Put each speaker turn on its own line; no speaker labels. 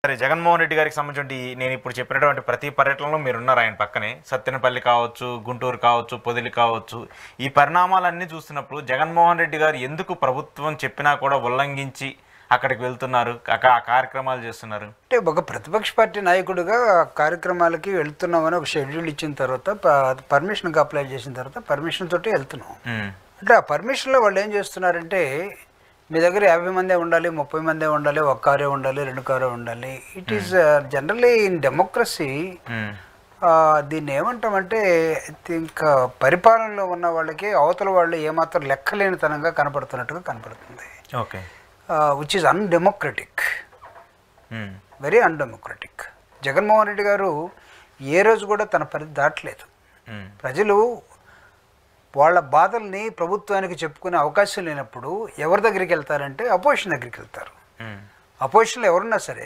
సరే జగన్మోహన్ రెడ్డి గారికి సంబంధించి నేను ఇప్పుడు చెప్పినటువంటి ప్రతి పర్యటనలో మీరున్నారు ఆయన పక్కనే. సత్తెనపల్లి కావచ్చు, గుంటూరు కావచ్చు, పొదిలి కావచ్చు, ఈ పరిణామాలన్నీ చూస్తున్నప్పుడు జగన్మోహన్ రెడ్డి గారు ఎందుకు ప్రభుత్వం చెప్పినా కూడా ఉల్లంఘించి అక్కడికి వెళ్తున్నారు, ఆ కార్యక్రమాలు చేస్తున్నారు?
అంటే ఒక ప్రతిపక్ష పార్టీ నాయకుడిగా కార్యక్రమాలకి వెళ్తున్నామని ఒక షెడ్యూల్ ఇచ్చిన తర్వాత పర్మిషన్కి అప్లై చేసిన తర్వాత పర్మిషన్ తోటి వెళ్తున్నాం. అంటే ఆ పర్మిషన్లో వాళ్ళు ఏం చేస్తున్నారంటే మీ దగ్గర 50 మందే ఉండాలి, 30 మందే ఉండాలి, ఒక కారే ఉండాలి, 2 కారే ఉండాలి. It is generally in democracy దీన్ని ఏమంటామంటే ఇంకా పరిపాలనలో ఉన్న వాళ్ళకి అవతల వాళ్ళు ఏమాత్రం లెక్కలేనితనంగా కనపడుతున్నట్టుగా కనపడుతుంది.
Okay,
which is undemocratic, very undemocratic. Jaganmohan Reddy గారు ఏ రోజు కూడా తన పరిధి దాటలేదు. ప్రజలు వాళ్ళ బాధల్ని ప్రభుత్వానికి చెప్పుకునే అవకాశం లేనప్పుడు ఎవరి దగ్గరికి వెళ్తారంటే అపోజిషన్ దగ్గరికి వెళ్తారు. అపోజిషన్లో ఎవరున్నా సరే